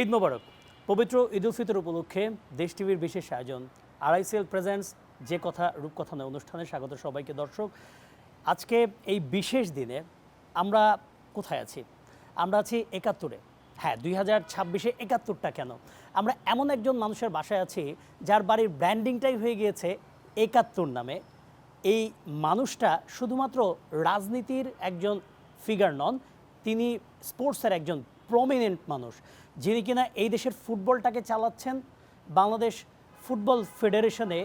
ঈদ মোবারক। পবিত্র ঈদ উল ফিতর উপলক্ষে দেশ টিভির বিশেষ আয়োজন আরআইসিএল প্রেজেন্টস যে কথা রূপকথা নয় অনুষ্ঠানে স্বাগত সবাইকে। দর্শক, আজকে এই বিশেষ দিনে আমরা কোথায় আছি? আমরা আছি ৭১-এ। হ্যাঁ, ২০২৬-এ ৭১টা কেন? আমরা এমন একজন মানুষের বাসায় আছি যার বাড়ির ব্র্যান্ডিংটাই হয়ে গিয়েছে ৭১ নামে। এই মানুষটা শুধুমাত্র রাজনীতির একজন ফিগার নন, তিনি স্পোর্টসের একজন প্রমিনেন্ট মানুষ, যিনি কিনা এই দেশের ফুটবলটাকে চালাচ্ছেন। বাংলাদেশ ফুটবল ফেডারেশনে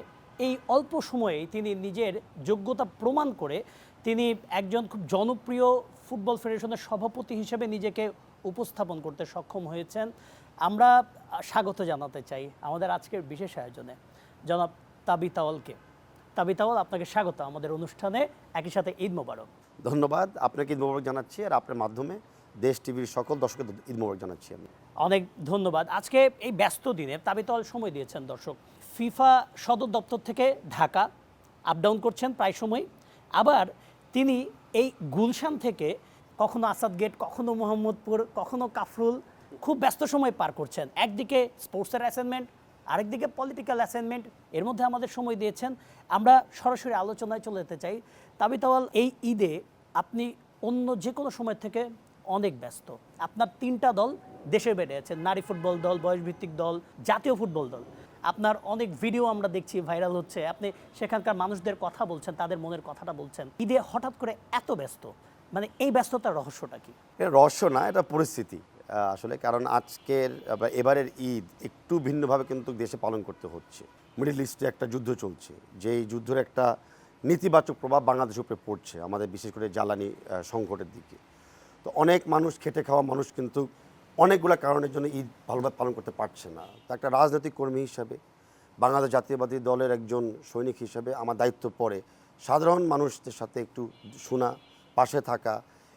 এই অল্প সময়েই তিনি নিজের যোগ্যতা প্রমাণ করে তিনি একজন খুব জনপ্রিয় ফুটবল ফেডারেশনের সভাপতি হিসেবে নিজেকে উপস্থাপন করতে সক্ষম হয়েছেন। আমরা স্বাগত জানাতে চাই আমাদের আজকের বিশেষ আয়োজনে জনাব তাবিথ আউয়ালকে। তাবিথ আউয়াল, আপনাকে স্বাগত আমাদের অনুষ্ঠানে, একই সাথে ঈদ মোবারক। ধন্যবাদ, আপনাকে ঈদ মোবারক জানাচ্ছি, আর আপনার মাধ্যমে দেশ টিভির সকল দর্শকদের ঈদ মোবারক জানাচ্ছি আমি। অনেক ধন্যবাদ। আজকে এই ব্যস্ত দিনে তাবিথ আউয়াল সময় দিয়েছেন। দর্শক, ফিফা সদর দপ্তর থেকে ঢাকা আপ ডাউন করছেন প্রায় সময়। আবার তিনি এই গুলশান থেকে কখনো আসাদ গেট, কখনো মোহাম্মদপুর, কখনো কাফরুল খুব ব্যস্ত সময় পার করছেন। একদিকে স্পোর্টসের অ্যাসাইনমেন্ট, আরেকদিকে পলিটিক্যাল অ্যাসাইনমেন্ট, এর মধ্যে আমাদের সময় দিয়েছেন। আমরা সরাসরি আলোচনায় চলে যেতে চাই। তাবিথ আউয়াল, এই ঈদে আপনি অন্য যে কোনো সময় থেকে অনেক ব্যস্ত। আপনার 3টা দল দেশে বেড়ে আছে, নারী ফুটবল দল, বয়সভিত্তিক দল, জাতীয় ফুটবল দল। আপনার অনেক ভিডিও আমরা দেখছি ভাইরাল হচ্ছে, আপনি সেখানকার মানুষদের কথা বলছেন, তাদের মনের কথাটা বলছেন। ঈদে হঠাৎ করে এত ব্যস্ত, মানে এই ব্যস্ততার রহস্যটা কি? এটা রহস্য না, এটা পরিস্থিতি আসলে। কারণ আজকের এবারের ঈদ একটু ভিন্নভাবে কিন্তু দেশে পালন করতে হচ্ছে। মিডল ইস্টে একটা যুদ্ধ চলছে, যেই যুদ্ধের একটা নেতিবাচক প্রভাব বাংলাদেশের উপরে পড়ছে, আমাদের বিশেষ করে জ্বালানি সংকটের দিকে। তো অনেক মানুষ, খেটে খাওয়া মানুষ কিন্তু অনেকগুলো কারণের জন্য ঈদ ভালোভাবে পালন করতে পারছে না। তো একটা রাজনৈতিক কর্মী হিসাবে, বাংলাদেশ জাতীয়বাদী দলের একজন সৈনিক হিসাবে আমার দায়িত্ব পড়ে সাধারণ মানুষদের সাথে একটু শোনা, পাশে থাকা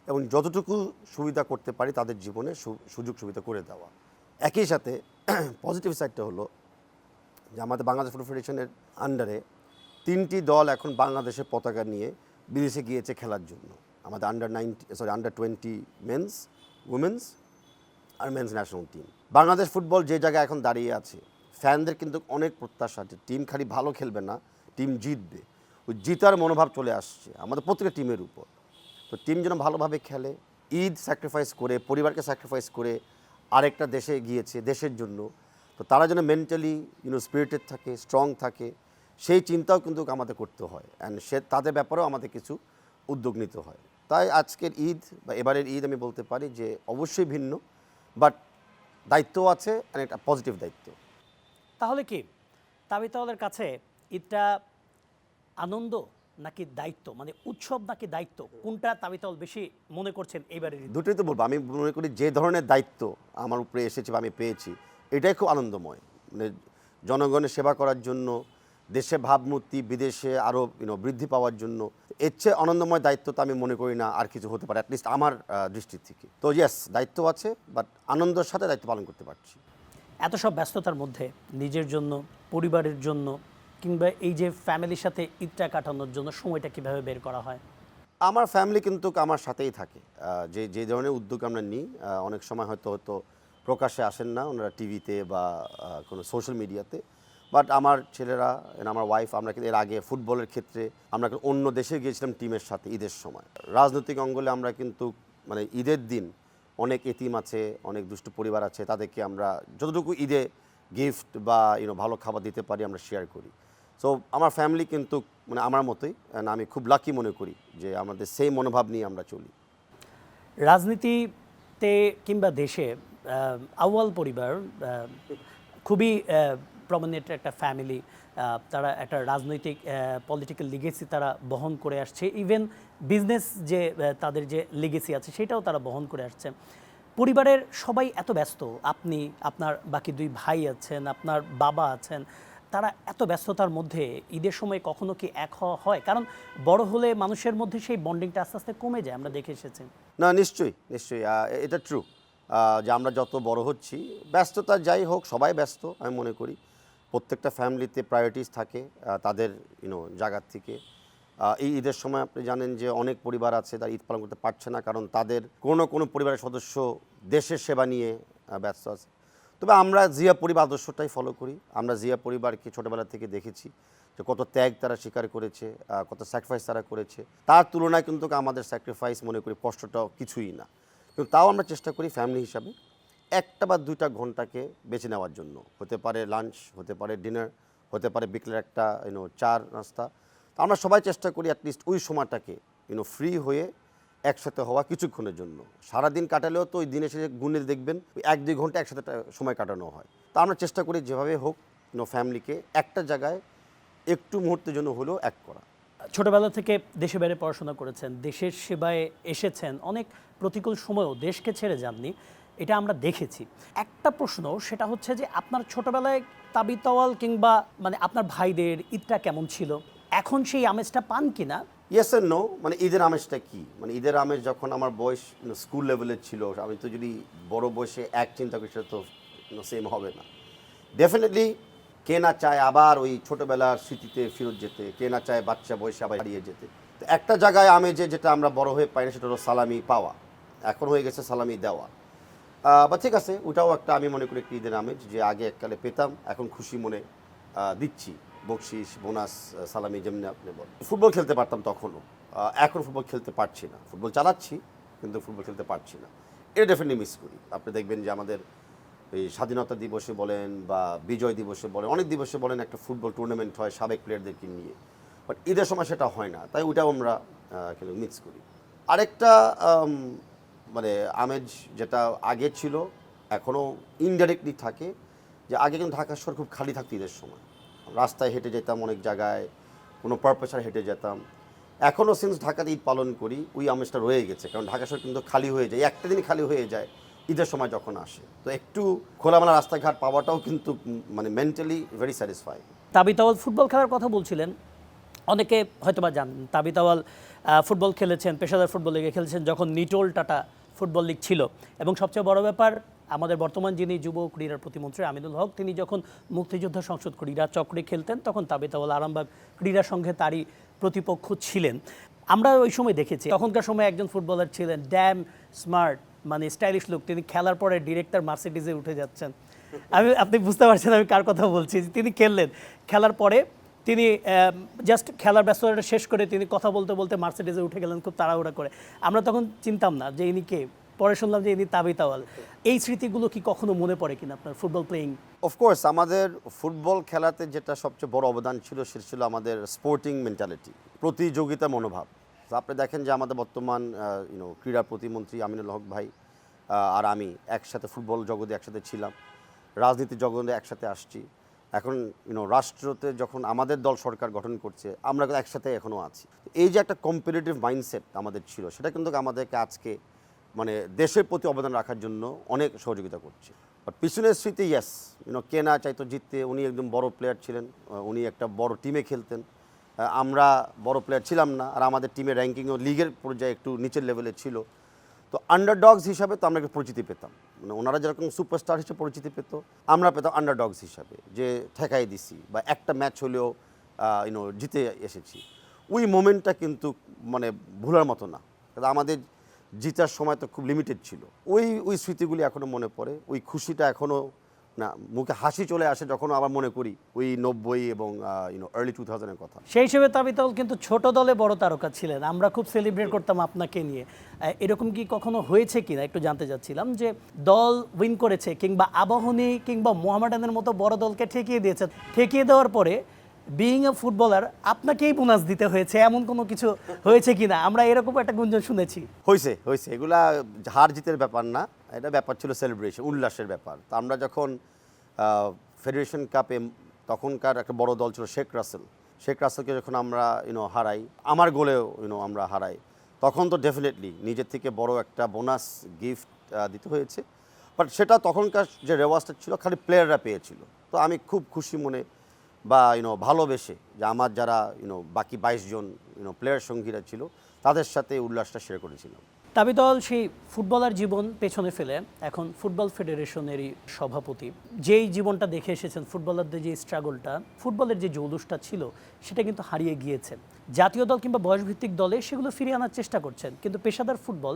এবং যতটুকু সুবিধা করতে পারি তাদের জীবনে সুযোগ সুবিধা করে দেওয়া। একই সাথে পজিটিভ সাইডটা হলো যে আমাদের বাংলাদেশ ফুটবল ফেডারেশনের আন্ডারে 3টি দল এখন বাংলাদেশের পতাকা নিয়ে বিদেশে গিয়েছে খেলার জন্য। আমাদের আন্ডার 20 মেন্স, উমেন্স আর men's national team. Bangladesh football যে জায়গায় এখন দাঁড়িয়ে আছে, ফ্যানদের কিন্তু অনেক প্রত্যাশা যে টিম খালি ভালো খেলবে না, টিম জিতবে। ওই জিতার মনোভাব চলে আসছে আমাদের প্রত্যেকটা টিমের উপর। তো টিম যেন ভালোভাবে খেলে, ঈদ স্যাক্রিফাইস করে, পরিবারকে স্যাক্রিফাইস করে আরেকটা দেশে গিয়েছে দেশের জন্য, তো তারা যেন মেন্টালি স্পিরিটেড থাকে, স্ট্রং থাকে, সেই চিন্তাও কিন্তু আমাদের করতে হয়। অ্যান্ড তাদের ব্যাপারেও আমাদের কিছু উদ্যোগ নিতে হয়। তাই আজকের ঈদ বা এবারের ঈদ আমি বলতে পারি যে অবশ্যই ভিন্ন, বাট দায়িত্ব আছে, একটা পজিটিভ দায়িত্ব। তাহলে কি তাবিথ আউয়ালের কাছে ঈদটা আনন্দ নাকি দায়িত্ব, মানে উৎসব নাকি দায়িত্ব, কোনটা তাবিথ আউয়াল বেশি মনে করছেন এইবারের ঈদ? দুটোই তো বলবো। আমি মনে করি যে ধরনের দায়িত্ব আমার উপরে এসেছে বা আমি পেয়েছি, এটাই খুব আনন্দময়। মানে জনগণের সেবা করার জন্য, দেশে ভাবমূর্তি বিদেশে আরও বৃদ্ধি পাওয়ার জন্য, এর চেয়ে আনন্দময় দায়িত্ব তো আমি মনে করি না আর কিছু হতে পারে, অ্যাটলিস্ট আমার দৃষ্টির থেকে। তো ইয়েস, দায়িত্ব আছে, বাট আনন্দের সাথে দায়িত্ব পালন করতে পারছি। এত সব ব্যস্ততার মধ্যে নিজের জন্য, পরিবারের জন্য, কিংবা এই যে ফ্যামিলির সাথে ঈদটা কাটানোর জন্য সময়টা কিভাবে বের করা হয়? আমার ফ্যামিলি কিন্তু আমার সাথেই থাকে। যে যে ধরনের উদ্যোগ আমরা নিই, অনেক সময় হয়তো প্রকাশ্যে আসেন না ওনারা টিভিতে বা কোনো সোশ্যাল মিডিয়াতে, বাট আমার ছেলেরা, আমার ওয়াইফ, আমরা কিন্তু এর আগে ফুটবলের ক্ষেত্রে আমরা অন্য দেশে গিয়েছিলাম টিমের সাথে ঈদের সময়। রাজনৈতিক অঙ্গলে আমরা কিন্তু মানে ঈদের দিন অনেক এতিম আছে, অনেক দুষ্টু পরিবার আছে, তাদেরকে আমরা যতটুকু ঈদে গিফট বা ভালো খাবার দিতে পারি আমরা শেয়ার করি। সো আমার ফ্যামিলি কিন্তু মানে আমার মতোই, আমি খুব লাকি মনে করি যে আমাদের সেই মনোভাব নিয়ে আমরা চলি। রাজনীতিতে কিংবা দেশে আউয়াল পরিবার খুবই প্রমিনেন্ট একটা ফ্যামিলি। তারা একটা রাজনৈতিক পলিটিক্যাল লিগেসি তারা বহন করে আসছে। ইভেন বিজনেস যে তাদের যে লিগেসি আছে সেটাও তারা বহন করে আসছে। পরিবারের সবাই এত ব্যস্ত, আপনি, আপনার বাকি 2 ভাই আছেন, আপনার বাবা আছেন, তারা এত ব্যস্ততার মধ্যে ঈদের সময় কখনো কি এক হওয়া হয়? কারণ বড় হলে মানুষের মধ্যে সেই বন্ডিংটা আস্তে আস্তে কমে যায়, আমরা দেখে এসেছি। না, নিশ্চয়ই নিশ্চয়ই, এটা ট্রু যে আমরা যত বড় হচ্ছি, ব্যস্ততা যাই হোক, সবাই ব্যস্ত আমি মনে করি। প্রত্যেকটা ফ্যামিলিতে প্রায়োরিটিস থাকে তাদের জায়গার থেকে। এই ঈদের সময় আপনি জানেন যে অনেক পরিবার আছে তারা ঈদ পালন করতে পারছে না, কারণ তাদের কোনো পরিবারের সদস্য দেশের সেবা নিয়ে ব্যস্ত আছে। তবে আমরা জিয়া পরিবার আদর্শটাই ফলো করি। আমরা জিয়া পরিবারকে ছোটোবেলা থেকে দেখেছি যে কত ত্যাগ তারা স্বীকার করেছে, কত স্যাক্রিফাইস তারা করেছে। তার তুলনায় কিন্তু আমাদের স্যাক্রিফাইস মনে করি কষ্টটাও কিছুই না, কিন্তু তাও আমরা চেষ্টা করি ফ্যামিলি হিসাবে একটা বা দুইটা ঘন্টাকে বেছে নেওয়ার জন্য। হতে পারে লাঞ্চ, হতে পারে ডিনার, হতে পারে বিকেলের একটা চার নাস্তা। তো আমরা সবাই চেষ্টা করি অ্যাটলিস্ট ওই সময়টাকে ফ্রি হয়ে একসাথে হওয়া কিছুক্ষণের জন্য। সারাদিন কাটালেও তো ওই দিনে শেষে গুণে দেখবেন ওই 1-2 ঘন্টা একসাথে সময় কাটানো হয়। তা আমরা চেষ্টা করি যেভাবে হোক ফ্যামিলিকে একটা জায়গায় একটু মুহূর্তের জন্য হলেও এক করা। ছোটবেলা থেকে দেশে বাইরে পড়াশোনা করেছেন, দেশের সেবায় এসেছেন, অনেক প্রতিকূল সময়েও দেশকে ছেড়ে যাননি, এটা আমরা দেখেছি। একটা প্রশ্ন, সেটা হচ্ছে যে আপনার ছোটবেলায় তাবি তাওয়াল কিংবা মানে আপনার ভাইদের ঈদটা কেমন ছিল, এখন সেই আমেজটা পান কিনা? Yes and no. মানে ঈদের আমেজটা কি, মানে ঈদের আমেজ যখন আমার বয়স স্কুল লেভেলের ছিল, আমি তো যদি বড় বয়সে এক চিন্তা করি সেটা তো সেম হবে না। ডেফিনেটলি কে না চায় আবার ওই ছোটোবেলার স্মৃতিতে ফেরত যেতে, কে না চায় বাচ্চা বয়সে আবার হারিয়ে যেতে। তো একটা জায়গায় আমেজে যেটা আমরা বড় হয়ে পাই না সেটা হলো সালামি পাওয়া, এখন হয়ে গেছে সালামি দেওয়া। বা ঠিক আছে, ওটাও একটা আমি মনে করি একটি ঈদের আমেজ, যে আগে এককালে পেতাম, এখন খুশি মনে দিচ্ছি বকশিস, বোনাস, সালামি, যেমনি আপনি বলেন। ফুটবল খেলতে পারতাম তখনও, এখন ফুটবল খেলতে পারছি না। ফুটবল চালাচ্ছি কিন্তু ফুটবল খেলতে পারছি না, এটা ডেফিনেটলি মিস করি। আপনি দেখবেন যে আমাদের এই স্বাধীনতা দিবসে বলেন বা বিজয় দিবসে বলেন, অনেক দিবসে বলেন, একটা ফুটবল টুর্নামেন্ট হয় সাবেক প্লেয়ারদেরকে নিয়ে, বাট ঈদের সময় সেটা হয় না, তাই ওটাও আমরা মিক্স করি। আরেকটা মানে আমেজ যেটা আগে ছিল এখনও ইনডাইরেক্টলি থাকে, যে আগে কিন্তু ঢাকা শহর খুব খালি থাকতো ঈদের সময়, রাস্তায় হেঁটে যেতাম, অনেক জায়গায় কোনো পারপাসে হেঁটে যেতাম। এখনও সিন্স ঢাকাতে ঈদ পালন করি, ওই আমেজটা রয়ে গেছে, কারণ ঢাকা শহর কিন্তু খালি হয়ে যায়, একটা দিন খালি হয়ে যায় ঈদের সময় যখন আসে। তো একটু খোলামেলা রাস্তাঘাট পাওয়াটাও কিন্তু মানে মেন্টালি ভেরি স্যাটিসফাইং। তাবি তাওয়াল ফুটবল খেলার কথা বলছিলেন, অনেকে হয়তোবা জানেন তাবি তাওয়াল ফুটবল খেলেছেন, পেশাদার ফুটবল লিগে খেলেছেন যখন নিটোল টাটা ফুটবল লিগ ছিল। এবং সবচেয়ে বড় ব্যাপার, আমাদের বর্তমান যিনি যুব ক্রীড়ার প্রতিমন্ত্রী আমিনুল হক, তিনি যখন মুক্তিযোদ্ধা সংসদ ক্রীড়া চক্রে খেলতেন তখন তাবি তাওয়াল আরামবাগ ক্রীড়া সংঘে তারই প্রতিপক্ষ ছিলেন। আমরা ওই সময় দেখেছি, তখনকার সময় একজন ফুটবলার ছিলেন ড্যাম স্মার্ট, মানে স্টাইলিশ লুক, তিনি খেলার পরে ডিরেক্টর মার্সিডিজে উঠে যাচ্ছেন। আপনি বুঝতে পারছেন আমি কার কথা বলছি। তিনি খেললেন, খেলার পরে তিনি জাস্ট খেলার ব্যস্ততা শেষ করে তিনি কথা বলতে বলতে মার্সিডিজে উঠে গেলেন খুব তাড়াহুড়া করে। আমরা তখন চিনতাম না যে ইনি কে, পরে শুনলাম যে ইনি তাবি তাওয়াল। এই স্মৃতিগুলো কি কখনো মনে পড়ে কিনা আপনার ফুটবল প্লেয়িং? অফকোর্স আমাদের ফুটবল খেলাতে যেটা সবচেয়ে বড় অবদান ছিল সেটা ছিল আমাদের স্পোর্টিং মেন্টালিটি, প্রতিযোগিতা মনোভাব। তো আপনি দেখেন যে আমাদের বর্তমান ক্রীড়া প্রতিমন্ত্রী আমিনুল হক ভাই আর আমি একসাথে ফুটবল জগতে একসাথে ছিলাম, রাজনীতির জগতে একসাথে আসছি। এখন রাষ্ট্রতে যখন আমাদের দল সরকার গঠন করছে, আমরা একসাথে এখনও আছি। এই যে একটা কম্পিটিটিভ মাইন্ডসেট আমাদের ছিল, সেটা কিন্তু আমাদেরকে আজকে মানে দেশের প্রতি অবদান রাখার জন্য অনেক সহযোগিতা করছে। বাট পিছনের স্মৃতি, ইয়েস, কে না চাইতো জিততে। উনি একদম বড় প্লেয়ার ছিলেন, উনি একটা বড় টিমে খেলতেন, আমরা বড় প্লেয়ার ছিলাম না, আর আমাদের টিমের র্যাঙ্কিংও লিগের পর্যায়ে একটু নিচের লেভেলে ছিল। তো আন্ডারডগস হিসাবে তো আমরা একটু পরিচিতি পেতাম, মানে ওনারা যেরকম সুপারস্টার হিসেবে পরিচিতি পেত, আমরা পেতাম আন্ডারডগস হিসাবে, যে ঠেকাই দিছি বা একটা ম্যাচ হলেও জিতে এসেছি। ওই মোমেন্টটা কিন্তু মানে ভুলার মতো না, কারণ আমাদের জিতার সময় তো খুব লিমিটেড ছিল। ওই স্মৃতিগুলি এখনও মনে পড়ে, ওই খুশিটা এখনও না, মুখে হাসি চলে আসে যখন আবার মনে করি ওই 90 এবং আর্লি 2000-এর কথা। সেই হিসেবে তাবি তাওয়াল কিন্তু ছোট দলে বড় তারকা ছিলেন, আমরা খুব সেলিব্রেট করতাম আপনাকে নিয়ে। এরকম কি কখনো হয়েছে কিনা একটু জানতে চাচ্ছিলাম, যে দল উইন করেছে কিংবা আবাহনী কিংবা মোহামেডানের মতো বড় দলকে ঠেকিয়ে দিয়েছে, ঠেকিয়ে দেওয়ার পরে বিইং এ ফুটবলার আপনাকেই বোনাস দিতে হয়েছে, এমন কোনো কিছু হয়েছে কিনা? আমরা এরকম একটা গুঞ্জন শুনেছি। হয়েছে, এগুলা হার জিতের ব্যাপার না, এটা ব্যাপার ছিল সেলিব্রেশন, উল্লাসের ব্যাপার। তো আমরা যখন ফেডারেশন কাপে, তখনকার একটা বড় দল ছিল শেখ রাসেলকে যখন আমরা হারাই, আমার গোলেও আমরা হারাই, তখন তো ডেফিনেটলি নিজের থেকে বড় একটা বোনাস গিফট দিতে হয়েছে। বাট সেটা তখনকার যে রেওয়াজটা ছিল খালি প্লেয়াররা পেয়েছিল। তো আমি খুব খুশি মনে বা ভালোবেসে যে আমার যারা বাকি 22 জন প্লেয়ার সঙ্গীরা ছিল, তাদের সাথে উল্লাসটা শেয়ার করেছিলাম। তাবিদল সেই ফুটবলার জীবন পেছনে ফেলে এখন ফুটবল ফেডারেশনেরই সভাপতি। যেই জীবনটা দেখে এসেছেন, ফুটবলারদের যে স্ট্রাগলটা, ফুটবলের যে জৌলুসটা ছিল, সেটা কিন্তু হারিয়ে গিয়েছে। জাতীয় দল কিংবা বয়সভিত্তিক দলে সেগুলো ফিরিয়ে আনার চেষ্টা করছেন, কিন্তু পেশাদার ফুটবল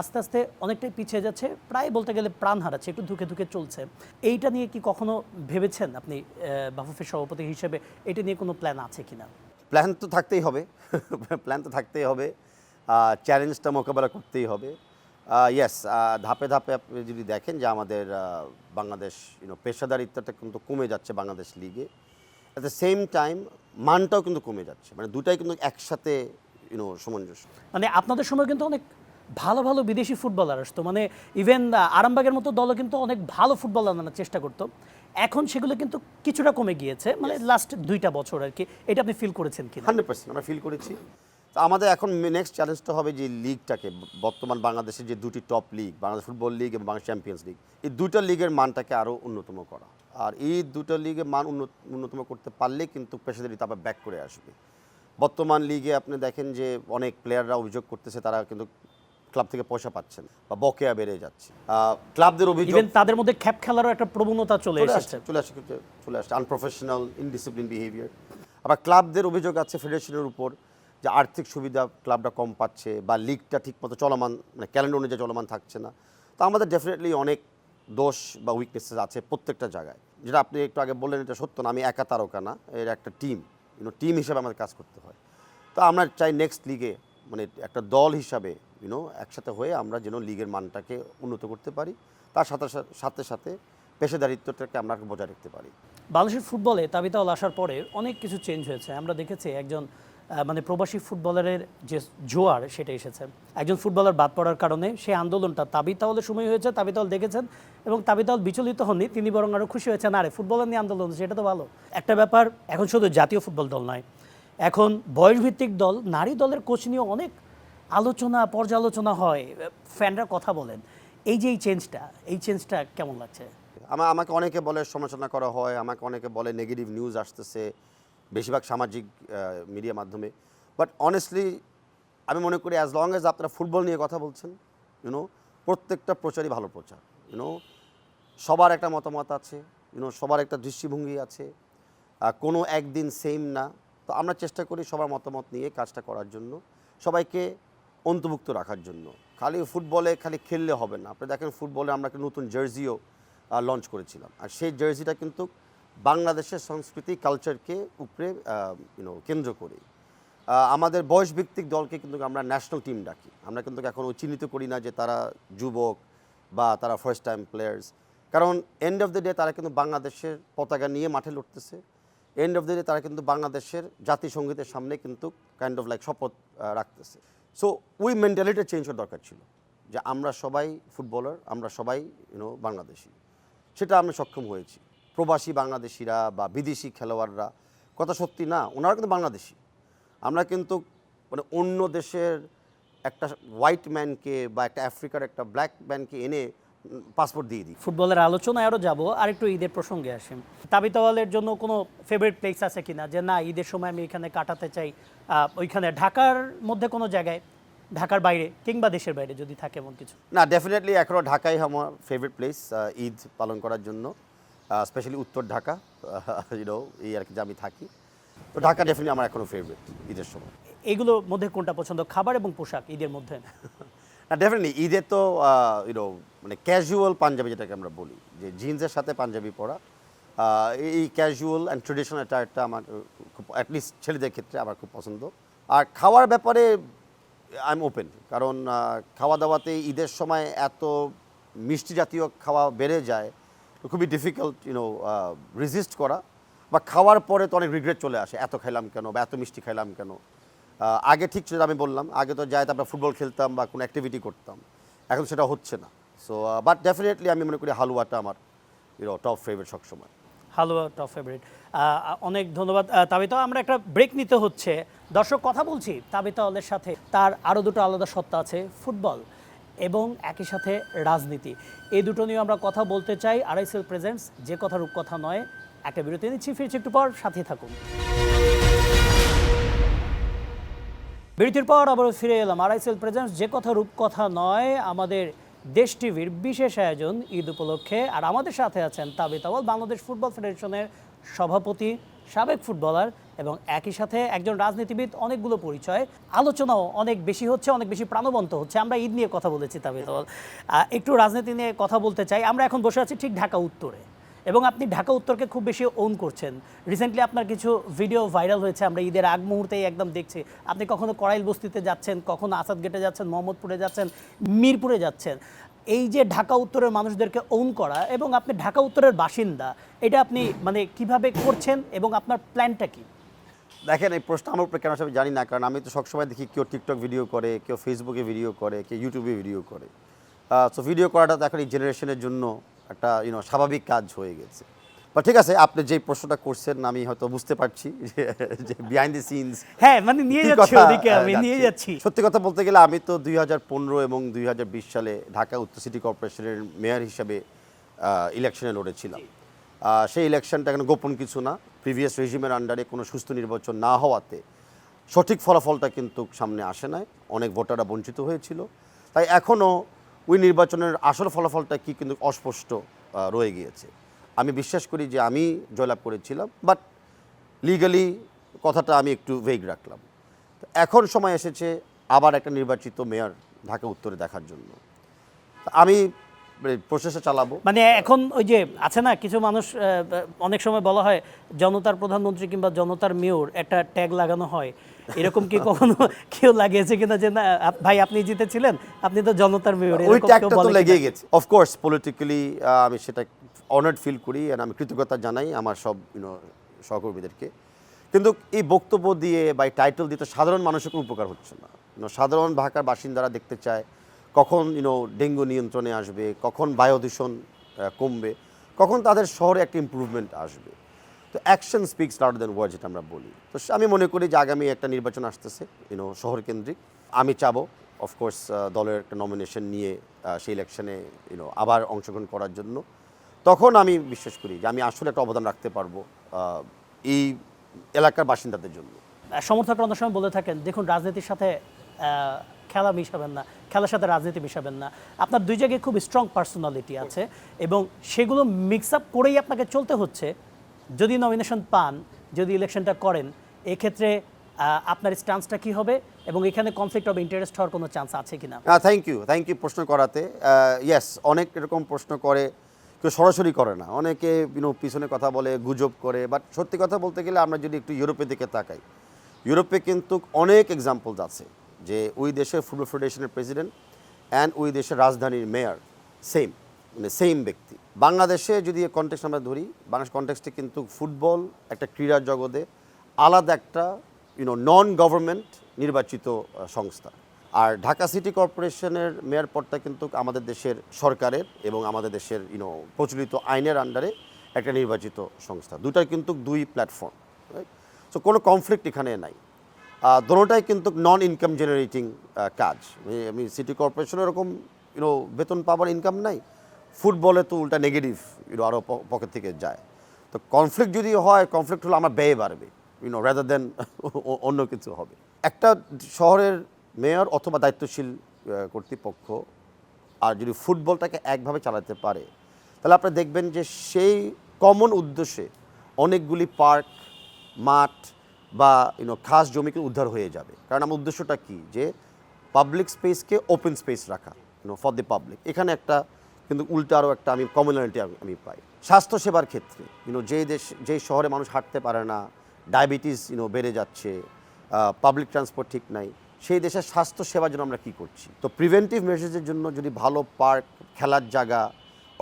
আস্তে আস্তে অনেকটাই পিছিয়ে যাচ্ছে, প্রায় বলতে গেলে প্রাণ হারাচ্ছে, একটু ধুকে ধুকে চলছে। এইটা নিয়ে কি কখনো ভেবেছেন আপনি বাফুফের সভাপতি হিসেবে, এটা নিয়ে কোনো প্ল্যান আছে কিনা? প্ল্যান তো থাকতেই হবে, প্ল্যান তো থাকতেই হবে, চ্যালেঞ্জটা মোকাবেলা করতেই হবে। ইয়েস, ধাপে ধাপে আপনি যদি দেখেন যে আমাদের বাংলাদেশ পেশাদারিত্বটা কিন্তু কমে যাচ্ছে বাংলাদেশ লিগে, অ্যাট দ্য সেম টাইম মানটাও কিন্তু কমে যাচ্ছে, মানে দুটাই কিন্তু একসাথে সামঞ্জস্য। মানে আপনাদের সময় কিন্তু অনেক ভালো ভালো বিদেশি ফুটবলার আসতো, মানে ইভেন আরামবাগের মতো দলও কিন্তু অনেক ভালো ফুটবল আনার চেষ্টা করতো। এখন সেগুলো কিন্তু কিছুটা কমে গিয়েছে, মানে লাস্ট 2টা বছর আর কি। এটা আপনি ফিল করেছেন কি? 100% আমরা ফিল করেছি। তো আমাদের এখন নেক্সট চ্যালেঞ্জটা হবে যে লিগটাকে, বর্তমান বাংলাদেশের যে দুটি top league, Bangladesh football league এবং বাংলাদেশ চ্যাম্পিয়ন্স লিগ, এই দুটো লিগের মানটাকে আরও উন্নতম করা। আর এই দুটো লিগের মান উন্নতম করতে পারলে কিন্তু পেশাদারিত্ব আবার ব্যাক করে আসবে। বর্তমান লিগে আপনি দেখেন যে অনেক প্লেয়াররা অভিযোগ করতেছে তারা কিন্তু ক্লাব থেকে পয়সা পাচ্ছেন বা বকেয়া বেড়ে যাচ্ছে। ক্লাবদের অভিযোগ, ইভেন তাদের মধ্যে খ্যাপ খেলারও একটা প্রবণতা চলে আসছে আনপ্রফেশনাল, ইনডিসিপ্লিন বিহেভিয়ার। আবার ক্লাবদের অভিযোগ আছে ফেডারেশনের উপর যে আর্থিক সুবিধা ক্লাবটা কম পাচ্ছে বা লিগটা ঠিকমতো চলমান, মানে ক্যালেন্ডার অনুযায়ী চলমান থাকছে না। তো আমাদের ডেফিনেটলি অনেক দোষ বা উইকনেসেস আছে প্রত্যেকটা জায়গায়, যেটা আপনি একটু আগে বললেন এটা সত্য না, আমি একা তারকা না, এর একটা টিম, টিম হিসাবে আমাদের কাজ করতে হয়। তো আমরা চাই নেক্সট লিগে মানে একটা দল হিসাবে একসাথে হয়ে আমরা যেন লিগের মানটাকে উন্নত করতে পারি, তার সাথে সাথে সাথে পেশাদারিত্বটাকে আমরা বজায় রাখতে পারি। বাংলাদেশের ফুটবলে তাবিতাল আসার পরে অনেক কিছু চেঞ্জ হয়েছে। আমরা দেখেছি একজন মানে প্রবাসী ফুটবলারের যে জোয়ার সেটা এসেছে। একজন ফুটবলার বাদ পড়ার কারণে সেই আন্দোলনটা তাবিতাওয়ালের সময় হয়েছে, তাবিতাওয়াল দেখেছেন এবং তাবিতাওয়াল বিচলিত হননি, তিনি বরং আরও খুশি হয়েছেন, আরে ফুটবলার নিয়ে আন্দোলন হচ্ছে, এটা তো ভালো একটা ব্যাপার। এখন শুধু জাতীয় ফুটবল দল নয়, এখন বয়সভিত্তিক দল, নারী দলের কোচ নিয়ে অনেক আলোচনা পর্যালোচনা হয়, ফ্যানরা কথা বলেন। এই যে এই চেঞ্জটা কেমন লাগছে? আমাকে অনেকে বলে সমালোচনা করা হয়, আমাকে অনেকে বলে নেগেটিভ নিউজ আসতেছে, বেশিরভাগ সামাজিক মিডিয়া মাধ্যমে। বাট অনেস্টলি আমি মনে করি অ্যাজ লং অ্যাজ আপনারা ফুটবল নিয়ে কথা বলছেন, প্রত্যেকটা প্রচারই ভালো প্রচার। সবার একটা মতামত আছে, সবার একটা দৃষ্টিভঙ্গি আছে, কোনো একদিন সেম না। তো আমরা চেষ্টা করি সবার মতামত নিয়ে কাজটা করার জন্য, সবাইকে অন্তর্ভুক্ত রাখার জন্য। খালি ফুটবলে খালি খেললে হবে না। আপনি দেখেন ফুটবলে আমরা একটা নতুন জার্সিও লঞ্চ করেছিলাম, আর সেই জার্সিটা কিন্তু বাংলাদেশের সংস্কৃতি কালচারকে উপরে কেন্দ্র করে। আমাদের বয়সভিত্তিক দলকে কিন্তু আমরা ন্যাশনাল টিম ডাকি, আমরা কিন্তু এখনও চিহ্নিত করি না যে তারা যুবক বা তারা ফার্স্ট টাইম প্লেয়ার্স, কারণ এন্ড অফ দ্য ডে তারা কিন্তু বাংলাদেশের পতাকা নিয়ে মাঠে লড়তেছে। এন্ড অফ দ্য ডে তারা কিন্তু বাংলাদেশের জাতীয় সঙ্গীতের সামনে কিন্তু কাইন্ড অফ লাইক শপথ রাখতেছে। সো ওই মেন্টালিটি চেঞ্জ হওয়ার দরকার ছিল যে আমরা সবাই ফুটবলার, আমরা সবাই বাংলাদেশি। সেটা আমরা সক্ষম হয়েছি। প্রবাসী বাংলাদেশিরা বা বিদেশি খেলোয়াড়রা, কথা সত্যি না, ওনারা কিন্তু বাংলাদেশি। আমরা কিন্তু মানে অন্য দেশের একটা হোয়াইট ম্যানকে বা একটা আফ্রিকার একটা ব্ল্যাক ম্যানকে এনে পাসপোর্ট দিয়ে দিই। ফুটবলের আলোচনায় আরও যাবো, আর একটু ঈদের প্রসঙ্গে আসি। তাবিতাওয়ালের জন্য কোনো ফেভারিট প্লেস আছে কিনা, যে না ঈদের সময় আমি এখানে কাটাতে চাই, ওইখানে ঢাকার মধ্যে কোনো জায়গায়, ঢাকার বাইরে কিংবা দেশের বাইরে যদি থাকে এমন কিছু? না, ডেফিনেটলি এখনও ঢাকাই আমার ফেভারিট প্লেস ঈদ পালন করার জন্য, স্পেশালি উত্তর ঢাকা, এই আর কি যে আমি থাকি। তো ঢাকা ডেফিনেটলি আমার এখনও ফেভারিট ঈদের সময়। এগুলোর মধ্যে কোনটা পছন্দ, খাবার এবং পোশাক ঈদের মধ্যে? না, ডেফিনেটলি ঈদে তো মানে ক্যাজুয়াল পাঞ্জাবি যেটাকে আমরা বলি, যে জিন্সের সাথে পাঞ্জাবি পরা, এই ক্যাজুয়াল অ্যান্ড ট্রেডিশনাল অ্যাটায়ারটা আমার খুব, অ্যাটলিস্ট ছেলেদের ক্ষেত্রে আমার খুব পছন্দ। আর খাওয়ার ব্যাপারে আই এম ওপেন, কারণ খাওয়া দাওয়াতে ঈদের সময় এত মিষ্টি জাতীয় খাওয়া বেড়ে যায়, খুবই ডিফিকাল্ট রেজিস্ট করা, বা খাওয়ার পরে তো অনেক রিগ্রেট চলে আসে, এত খাইলাম কেন বা এত মিষ্টি খাইলাম কেন। আগে ঠিক ছিল, আমি বললাম আগে তো যাই আমরা ফুটবল খেলতাম বা কোনো অ্যাক্টিভিটি করতাম, এখন সেটা হচ্ছে না। সো বাট ডেফিনেটলি আমি মনে করি হালুয়াটা আমার টপ ফেভারিট সবসময়। হালুয়া টপ ফেভারিট। অনেক ধন্যবাদ তাবিতা। আমরা একটা ব্রেক নিতে হচ্ছে। দর্শক, কথা বলছি তাবিতাওয়ালের সাথে, তার আরও দুটো আলাদা সত্তা আছে, ফুটবল এবং একই সাথে রাজনীতি। এই দুটো নিয়ে আমরা কথা বলতে চাই। আরআইএসএল প্রেজেন্টস যে কথা রূপকথা নয়। একটা বিরতি নিচ্ছি, ফিরছি একটু পর, সাথে থাকুন। বিরতির পর আবারও ফিরে এলাম আরআইএসএল প্রেজেন্টস যে কথা রূপকথা নয়, আমাদের দেশ টিভির বিশেষ আয়োজন ঈদ উপলক্ষে। আর আমাদের সাথে আছেন তাবিথ আউয়াল, বাংলাদেশ ফুটবল ফেডারেশনের সভাপতি, সাবেক ফুটবলার এবং একই সাথে একজন রাজনীতিবিদ। অনেকগুলো পরিচয়, আলোচনাও অনেক বেশি হচ্ছে, অনেক বেশি প্রাণবন্ত হচ্ছে। আমরা ঈদ নিয়ে কথা বলেছি তাবিথ আউয়াল, একটু রাজনীতি নিয়ে কথা বলতে চাই। আমরা এখন বসে আছি ঠিক ঢাকা উত্তরে এবং আপনি ঢাকা উত্তরকে খুব বেশি ওন করছেন। রিসেন্টলি আপনার কিছু ভিডিও ভাইরাল হয়েছে, আমরা ঈদের আগ মুহূর্তেই একদম দেখছি। আপনি কখনো করাইল বস্তিতে যাচ্ছেন, কখনো আসাদ গেটে যাচ্ছেন, মোহাম্মদপুরে যাচ্ছেন, মিরপুরে যাচ্ছেন। এই যে ঢাকা উত্তরের মানুষদেরকে ওন করা, এবং আপনি ঢাকা উত্তরের বাসিন্দা, এটা আপনি মানে কিভাবে করছেন এবং আপনার প্ল্যানটা কি? দেখেন, এই প্রশ্ন আমার উপরে কেন আমি জানি না, কারণ আমি তো সবসময় দেখি কেউ টিকটক ভিডিও করে, কেউ ফেসবুকে ভিডিও করে, কেউ ইউটিউবে ভিডিও করে। সো ভিডিও করাটা তো এখন এই জেনারেশনের জন্য একটা স্বাভাবিক কাজ হয়ে গেছে। বা ঠিক আছে, আপনি যে প্রশ্নটা করছেন আমি হয়তো বুঝতে পারছি যে বিহাইন্ড দ্য সিনস, হ্যাঁ মানে নিয়ে যাচ্ছি ওদিকে, আমি নিয়ে যাচ্ছি। সত্যি কথা বলতে গেলে আমি তো 2015 এবং 2020 সালে ঢাকা উত্তর সিটি কর্পোরেশনের মেয়র হিসাবে ইলেকশনে লড়েছিলাম। সেই ইলেকশনটা এখন গোপন কিছু না, প্রিভিয়াস রেজিমের আন্ডারে কোনো সুস্থ নির্বাচন না হওয়াতে সঠিক ফলাফলটা কিন্তু সামনে আসে নাই, অনেক ভোটাররা বঞ্চিত হয়েছিল। তাই এখনও ওই নির্বাচনের আসল ফলাফলটা কি কিন্তু অস্পষ্ট রয়ে গিয়েছে। আমি বিশ্বাস করি যে আমি জয়লাভ করেছিলাম, বাট লিগালি কথাটা আমি একটু ভেগ রাখলাম। এখন সময় এসেছে আবার একটা নির্বাচিত মেয়র ঢাকা উত্তরে দেখার জন্য। আমি প্রচেষ্টা চালাবো। মানে এখন ওই যে আছে না কিছু মানুষ, অনেক সময় বলা হয় জনতার প্রধানমন্ত্রী কিংবা জনতার মেয়র, একটা ট্যাগ লাগানো হয়। এরকম কি কখনো কেউ লাগিয়েছে কিনা যে না ভাই আপনি জিতেছিলেন, আপনি তো জনতার মেয়র? ওই ট্যাগটা তো লেগেই গেছে। অফকোর্স পলিটিক্যালি আমি সেটা অনার্ড ফিল করি, আর আমি কৃতজ্ঞতা জানাই আমার সব সহকর্মীদেরকে। কিন্তু এই বক্তব্য দিয়ে বা এই টাইটেল দিয়ে তো সাধারণ মানুষের কোনো উপকার হচ্ছে না। সাধারণ ঢাকার বাসিন্দারা দেখতে চায় কখন ডেঙ্গু নিয়ন্ত্রণে আসবে, কখন বায়ু দূষণ কমবে, কখন তাদের শহরে একটা ইমপ্রুভমেন্ট আসবে। তো অ্যাকশন স্পিক্স লাউডার দ্যান ওয়ার্ডস, যেটা আমরা বলি। তো আমি মনে করি যে আগামী একটা নির্বাচন আসতেছে শহর কেন্দ্রিক। আমি চাবো অফকোর্স দলের একটা নমিনেশন নিয়ে সেই ইলেকশনে আবার অংশগ্রহণ করার জন্য। তখন আমি বিশ্বাস করি যে আমি আসলে একটা অবদান রাখতে পারবো এই এলাকার বাসিন্দাদের জন্য। সমর্থকরা অনেক সময় বলে থাকেন দেখুন রাজনীতির সাথে খেলা মিশাবেন না, খেলার সাথে রাজনীতি মিশাবেন না। আপনার দুই জায়গায় খুব স্ট্রং পার্সোনালিটি আছে এবং সেগুলো মিক্স আপ করেই আপনাকে চলতে হচ্ছে। যদি নমিনেশন পান, যদি ইলেকশনটা করেন, এক্ষেত্রে আপনার স্ট্যান্সটা কী হবে এবং এখানে কনফ্লিক্ট অফ ইন্টারেস্ট হওয়ার কোনো চান্স আছে কিনা? থ্যাংক ইউ প্রশ্ন করাতে। ইয়েস, অনেক এরকম প্রশ্ন করে, কেউ সরাসরি করে না, অনেকে পিছনে কথা বলে, গুজব করে। বাট সত্যি কথা বলতে গেলে আমরা যদি একটু ইউরোপের দিকে তাকাই, ইউরোপে কিন্তু অনেক এক্সাম্পলস আছে যে ওই দেশের ফুটবল ফেডারেশনের প্রেসিডেন্ট অ্যান্ড ওই দেশের রাজধানীর মেয়র সেম ব্যক্তি। বাংলাদেশে যদি কনটেক্সট আমরা ধরি, বাংলাদেশ কনটেক্সটে কিন্তু ফুটবল একটা ক্রীড়া জগতে আলাদা একটা নন গভর্নমেন্ট নির্বাচিত সংস্থা। আর ঢাকা সিটি কর্পোরেশনের মেয়র পদটা কিন্তু আমাদের দেশের সরকারের এবং আমাদের দেশের প্রচলিত আইনের আন্ডারে একটা নির্বাচিত সংস্থা। দুটাই কিন্তু দুই প্ল্যাটফর্ম, সো কোনো কনফ্লিক্ট এখানে নাই। দোনোটাই কিন্তু নন ইনকাম জেনারেটিং কাজ। আমি সিটি কর্পোরেশনের এরকম বেতন পাবার ইনকাম নাই, ফুটবলে তো উল্টা নেগেটিভ আরও পকেট থেকে যায়। তো কনফ্লিক্ট যদি হয়, কনফ্লিক্ট হলে আমার ব্যয় বাড়বে রাদার দেন অন্য কিছু হবে। একটা শহরের মেয়র অথবা দায়িত্বশীল কর্তৃপক্ষ আর যদি ফুটবলটাকে একভাবে চালাতে পারে, তাহলে আপনি দেখবেন যে সেই কমন উদ্দেশ্যে অনেকগুলি পার্ক, মাঠ বা খাস জমিকে উদ্ধার হয়ে যাবে। কারণ আমার উদ্দেশ্যটা কি, যে পাবলিক স্পেসকে ওপেন স্পেস রাখা ফর দি পাবলিক। এখানে একটা কিন্তু উল্টা আরও একটা আমি কমনলিটি আমি পাই। স্বাস্থ্যসেবার ক্ষেত্রে যেই শহরে মানুষ হাঁটতে পারে না, ডায়াবেটিস বেড়ে যাচ্ছে, পাবলিক ট্রান্সপোর্ট ঠিক নাই, সেই দেশের স্বাস্থ্য সেবার জন্য আমরা কী করছি? তো প্রিভেন্টিভ মেজার্সের জন্য যদি ভালো পার্ক, খেলার জায়গা,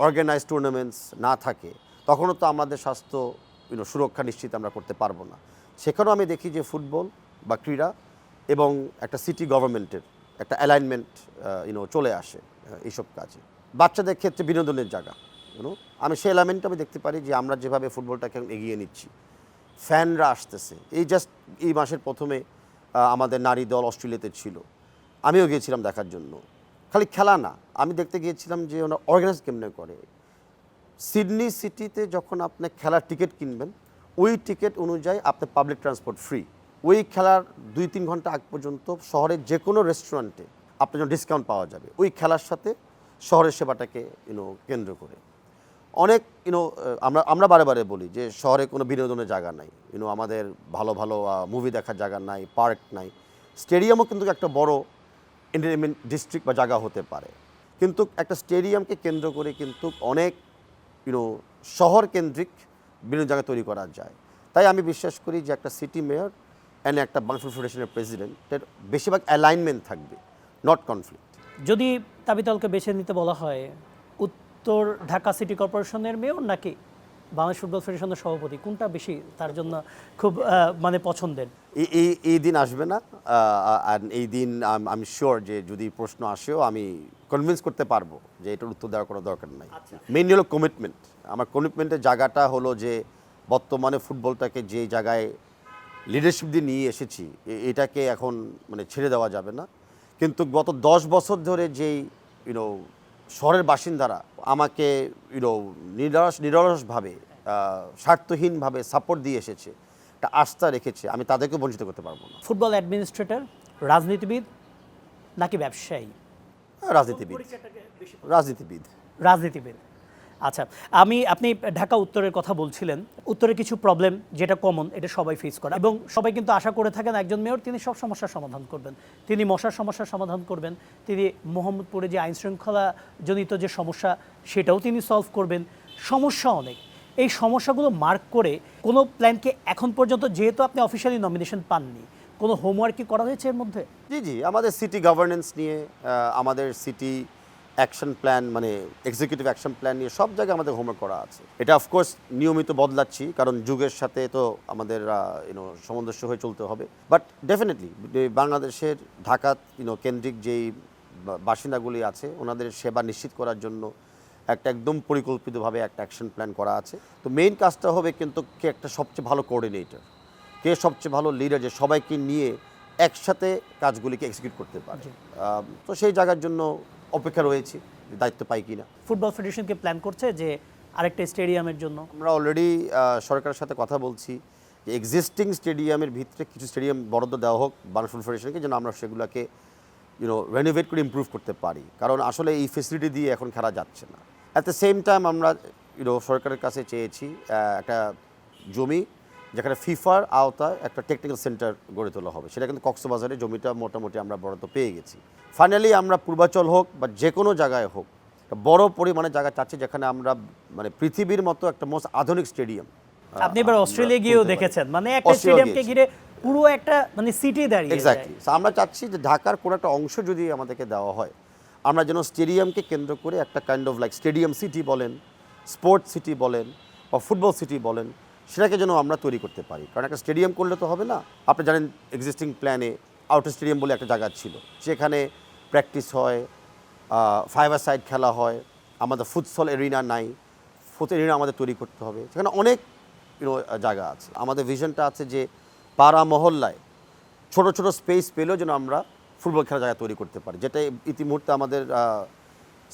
অর্গানাইজ টুর্নামেন্টস না থাকে, তখনও তো আমাদের স্বাস্থ্য সুরক্ষা নিশ্চিত আমরা করতে পারবো না। সেখানেও আমি দেখি যে ফুটবল বা ক্রীড়া এবং একটা সিটি গভর্নমেন্টের একটা অ্যালাইনমেন্ট চলে আসে এইসব কাজে। বাচ্চাদের ক্ষেত্রে বিনোদনের জায়গা, আমি সেই এলাইনমেন্টটা আমি দেখতে পারি যে আমরা যেভাবে ফুটবলটাকে এগিয়ে নিচ্ছি, ফ্যানরা আসতেছে। এই মাসের প্রথমে আমাদের নারী দল অস্ট্রেলিয়াতে ছিল, আমিও গিয়েছিলাম দেখার জন্য। খালি খেলা না, আমি দেখতে গিয়েছিলাম যে ওরা অর্গানাইজ কেমনে করে। সিডনি সিটিতে যখন আপনি খেলার টিকিট কিনবেন, ওই টিকিট অনুযায়ী আপনার পাবলিক ট্রান্সপোর্ট ফ্রি, ওই খেলার 2-3 ঘন্টা আগ পর্যন্ত শহরের যে কোনো রেস্টুরেন্টে আপনার জন্য ডিসকাউন্ট পাওয়া যাবে ওই খেলার সাথে শহরের সেবাটাকে কেন্দ্র করে। অনেক আমরা বারে বারে বলি যে শহরে কোনো বিনোদনের জায়গা নাই, আমাদের ভালো ভালো মুভি দেখার জায়গা নাই, পার্ক নাই। স্টেডিয়ামও কিন্তু একটা বড় এন্টারটেনমেন্ট ডিস্ট্রিক্ট বা জায়গা হতে পারে, কিন্তু একটা স্টেডিয়ামকে কেন্দ্র করে কিন্তু অনেক শহর কেন্দ্রিক বিভিন্ন জায়গা তৈরি করা যায়। তাই আমি বিশ্বাস করি যে একটা সিটি মেয়র অ্যান্ড একটা বাংলাদেশ ফুটবল ফেডারেশনের প্রেসিডেন্টের বেশিরভাগ অ্যালাইনমেন্ট থাকবে, নট কনফ্লিক্ট। যদি তাবিতাওয়ালকে বেছে নিতে বলা হয়, উত্তর ঢাকা সিটি কর্পোরেশনের মেয়র নাকি বাংলাদেশ ফুটবল ফেডারেশনের সভাপতি, কোনটা বেশি তার জন্য খুব মানে পছন্দের? এই দিন আসবে না, আর এই দিন আমি শিওর যে যদি প্রশ্ন আসেও আমি কনভিন্স করতে পারবো যে এটার উত্তর দেওয়ার কোনো দরকার নাই। মেইনলি হলো কমিটমেন্ট। আমার কমিটমেন্টের জায়গাটা হলো যে বর্তমানে ফুটবলটাকে যে জায়গায় লিডারশিপ দিয়ে নিয়ে এসেছি এটাকে এখন ছেড়ে দেওয়া যাবে না। কিন্তু গত 10 বছর ধরে যেই শহরের বাসিন্দারা আমাকে নিরলসভাবে স্বার্থহীনভাবে সাপোর্ট দিয়ে এসেছে, একটা আস্থা রেখেছে, আমি তাদেরকে বঞ্চিত করতে পারবো না। ফুটবল অ্যাডমিনিস্ট্রেটর, রাজনীতিবিদ নাকি ব্যবসায়ী? রাজনীতিবিদ। রাজনীতিবিদ। আচ্ছা, আপনি ঢাকা উত্তরের কথা বলছিলেন। উত্তরে কিছু প্রবলেম যেটা কমন, এটা সবাই ফেস করে এবং সবাই কিন্তু আশা করে থাকেন একজন মেয়র তিনি সব সমস্যার সমাধান করবেন। তিনি মশার সমস্যার সমাধান করবেন, তিনি মোহাম্মদপুরে যে আইনশৃঙ্খলা জনিত যে সমস্যা সেটাও তিনি সলভ করবেন। সমস্যা অনেক। এই সমস্যাগুলো মার্ক করে কোনো প্ল্যানকে এখন পর্যন্ত, যেহেতু আপনি অফিসিয়ালি নমিনেশন পাননি, কোনো হোমওয়ার্ক কি করা হয়েছে এর মধ্যে? জি, আমাদের সিটি গভর্নেন্স নিয়ে, আমাদের city action plan executive action plan নিয়ে সব জায়গায় আমাদের হোমওয়ার্ক করা আছে। এটা অফকোর্স নিয়মিত বদলাচ্ছি, কারণ যুগের সাথে তো আমাদের সামঞ্জস্য হয়ে চলতে হবে। বাট ডেফিনেটলি বাংলাদেশের ঢাকা কেন্দ্রিক যেই বাসিন্দাগুলি আছে ওনাদের সেবা নিশ্চিত করার জন্য একদম পরিকল্পিতভাবে একটা অ্যাকশন প্ল্যান করা আছে। তো মেইন কাজটা হবে কিন্তু কে একটা সবচেয়ে ভালো কোঅর্ডিনেটর, কে সবচেয়ে ভালো লিডার, যে সবাইকে নিয়ে একসাথে কাজগুলিকে এক্সিকিউট করতে পারে। তো সেই জায়গার জন্য অপেক্ষা রয়েছি, দায়িত্ব পাই কিনা। ফুটবল ফেডারেশনকে প্ল্যান করছে যে আরেকটা স্টেডিয়ামের জন্য? আমরা অলরেডি সরকারের সাথে কথা বলছি যে এক্সিস্টিং স্টেডিয়ামের ভিতরে কিছু স্টেডিয়াম বরাদ্দ দেওয়া হোক বাংলাদেশ ফুটবল ফেডারেশনকে, যেন আমরা সেগুলোকে রেনোভেট করে ইমপ্রুভ করতে পারি, কারণ আসলে এই ফেসিলিটি দিয়ে এখন খেলা যাচ্ছে না। অ্যাট দ্য সেম টাইম আমরা সরকারের কাছে চেয়েছি একটা জমি যেখানে ফিফার আওতায় একটা টেকনিক্যাল সেন্টার গড়ে তোলা হবে। সেটা কিন্তু কক্সবাজারে জমিটা মোটামুটি আমরা বরাদ্দ পেয়ে গেছি। ফাইনালি আমরা পূর্বাচল হোক বা যে কোনো জায়গায় হোক বড় পরিমাণে জায়গা চাচ্ছি, যেখানে আমরা পৃথিবীর মতো একটা মোস্ট আধুনিক স্টেডিয়াম। আপনি এবার অস্ট্রেলিয়া গিয়েও দেখেছেন, একটা স্টেডিয়ামকে ঘিরে পুরো একটা সিটি দাঁড়িয়ে। এক্স্যাক্টলি। আমরা চাচ্ছি যে ঢাকার কোনো একটা অংশ যদি আমাদেরকে দেওয়া হয়, আমরা যেন স্টেডিয়ামকে কেন্দ্র করে একটা kind of like stadium city বলেন, স্পোর্টস সিটি বলেন বা ফুটবল সিটি বলেন, সেটাকে যেন আমরা তৈরি করতে পারি। কারণ একটা স্টেডিয়াম করলে তো হবে না। আপনি জানেন এক্সিস্টিং প্ল্যানে আউটার স্টেডিয়াম বলে একটা জায়গা ছিল, সেখানে প্র্যাকটিস হয়, ফাইভার সাইড খেলা হয়। আমাদের ফুটসল এরিনা নাই, ফুট এরিনা আমাদের তৈরি করতে হবে। সেখানে অনেক জায়গা আছে। আমাদের ভিশনটা আছে যে পাড়া মহল্লায় ছোট ছোট স্পেস পেলেও যেন আমরা ফুটবল খেলার জায়গা তৈরি করতে পারি, যেটা ইতিমধ্যে আমাদের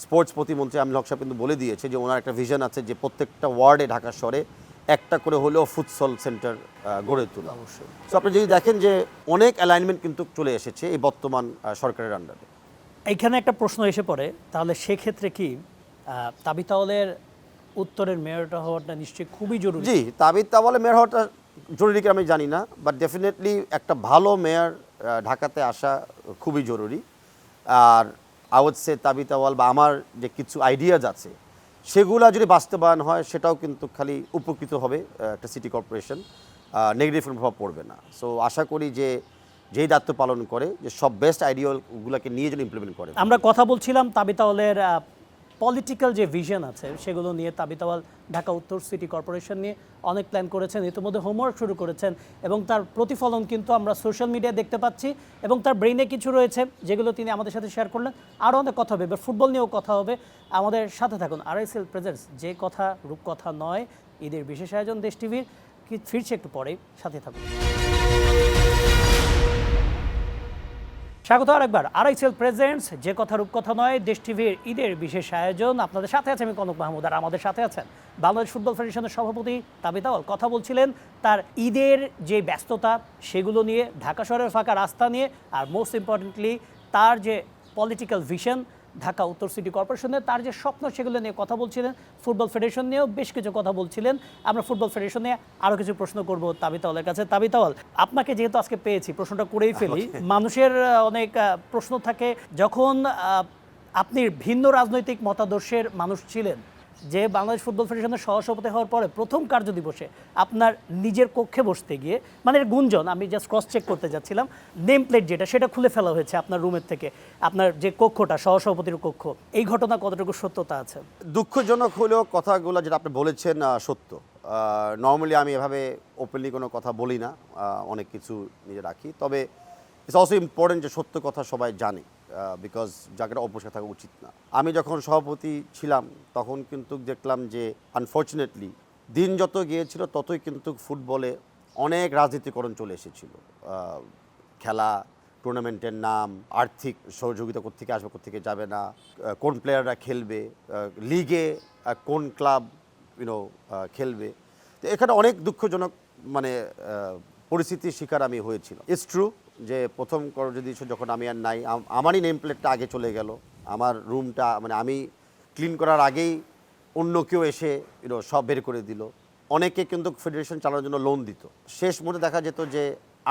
স্পোর্টস প্রতিমন্ত্রী আমিনুল হক সাহেব কিন্তু বলে দিয়েছে যে ওনার একটা ভিশন আছে যে প্রত্যেকটা ওয়ার্ডে ঢাকা শহরে একটা করে হলেও ফুটসল সেন্টার গড়ে তোলা। অবশ্যই। সো আপনি যদি দেখেন যে অনেক অ্যালাইনমেন্ট কিন্তু চলে এসেছে এই বর্তমান সরকারের আন্ডারে। এইখানে একটা প্রশ্ন এসে পড়ে, তাহলে সেক্ষেত্রে কি তাবিতাওয়ালের উত্তরের মেয়রটা হওয়াটা নিশ্চয়ই খুবই জরুরি? জি, তাবিতাওয়ালের মেয়র হওয়াটা জরুরি কি আমি জানি না, বাট ডেফিনেটলি একটা ভালো মেয়র ঢাকাতে আসা খুবই জরুরি। আর আউটসে তাবিতাওয়াল বা আমার যে কিছু আইডিয়াজ আছে সেগুলো যদি বাস্তবায়ন হয়, সেটাও কিন্তু খালি উপকৃত হবে একটা সিটি কর্পোরেশন, নেগেটিভ প্রভাব পড়বে না। সো আশা করি যে যেই দায়িত্ব পালন করে যে সব বেস্ট আইডিয়াগুলোকে নিয়ে যেন ইমপ্লিমেন্ট করে। আমরা কথা বলছিলাম তাবিতাওয়ালের পলিটিক্যাল যে ভিশন আছে সেগুলো নিয়ে। তাবিতাওয়াল ঢাকা উত্তর সিটি কর্পোরেশন নিয়ে অনেক প্ল্যান করেছেন, ইতিমধ্যে হোমওয়ার্ক শুরু করেছেন এবং তার প্রতিফলন কিন্তু আমরা সোশ্যাল মিডিয়ায় দেখতে পাচ্ছি এবং তার ব্রেইনে কিছু রয়েছে যেগুলো তিনি আমাদের সাথে শেয়ার করলেন। আরও অনেক কথা হবে, এবার ফুটবল নিয়েও কথা হবে। আমাদের সাথে থাকুন। RICL প্রেজেন্টস যে কথা রূপকথা নয় ঈদের বিশেষ আয়োজন দেশ টিভির, ফিরছে একটু পরেই, সাথে থাকুন। স্বাগত আরেকবার আরআইসিএল প্রেজেন্টস যে কথা রূপকথা নয় দেশ টিভির ঈদের বিশেষ আয়োজন। আপনাদের সাথে আছে আমি কনক মাহমুদ, আর আমাদের সাথে আছেন বাংলাদেশ ফুটবল ফেডারেশনের সভাপতি তাবিত আউয়াল। কথা বলছিলেন তার ঈদের যে ব্যস্ততা সেগুলো নিয়ে, ঢাকা শহরের ফাঁকা রাস্তা নিয়ে, আর মোস্ট ইম্পর্টেন্টলি তার যে পলিটিক্যাল ভিশন ঢাকা উত্তর সিটি কর্পোরেশনের, তার যে স্বপ্ন সেগুলো নিয়ে কথা বলছিলেন। ফুটবল ফেডারেশন নিয়েও বেশ কিছু কথা বলছিলেন। আমরা ফুটবল ফেডারেশন নিয়ে আরও কিছু প্রশ্ন করব তাবিত আউয়ালের কাছে। তাবিত আউয়াল, আপনাকে যেহেতু আজকে পেয়েছি প্রশ্নটা করেই ফেলি। মানুষের অনেক প্রশ্ন থাকে, যখন আপনি ভিন্ন রাজনৈতিক মতাদর্শের মানুষ ছিলেন, যে বাংলাদেশ ফুটবল ফেডারেশনের সহসভাপতি হওয়ার পরে প্রথম কার্য দিবসে আপনার নিজের কক্ষে বসতে গিয়ে, মানে এর গুঞ্জন, আমি জাস্ট ক্রস চেক করতে যাচ্ছিলাম, নেম প্লেট যেটা সেটা খুলে ফেলা হয়েছে আপনার রুমের থেকে, আপনার যে কক্ষটা সহসভাপতির কক্ষ। এই ঘটনা কতটুকু সত্যতা আছে? দুঃখজনক হলেও কথাগুলো যেটা আপনি বলেছেন সত্য। নর্মালি আমি এভাবে ওপেনলি কোনো কথা বলি না, অনেক কিছু নিজে রাখি। তবে ইটস অলসো ইম্পর্টেন্ট যে সত্য কথা সবাই জানে, বিকজ জায়গাটা অপরিষ্কার থাকা উচিত না। আমি যখন সভাপতি ছিলাম তখন কিন্তু দেখলাম যে আনফর্চুনেটলি দিন যত গিয়েছিল ততই কিন্তু ফুটবলে অনেক রাজনীতিকরণ চলে এসেছিল। খেলা, টুর্নামেন্টের নাম, আর্থিক সহযোগিতা কোত্থেকে আসবে কোত্থেকে যাবে না, কোন প্লেয়াররা খেলবে, লিগে কোন ক্লাব খেলবে। তো এখানে অনেক দুঃখজনক মানে পরিস্থিতির শিকার আমি হয়েছিল। ইটস ট্রু যে প্রথম করোনা যখন আমি আর নাই, আমারই নেম প্লেটটা আগে চলে গেল। আমার রুমটা মানে আমি ক্লিন করার আগেই অন্য কেউ এসে সব বের করে দিল। অনেকে কিন্তু ফেডারেশন চালানোর জন্য লোন দিত। শেষ মুহূর্তে দেখা যেত যে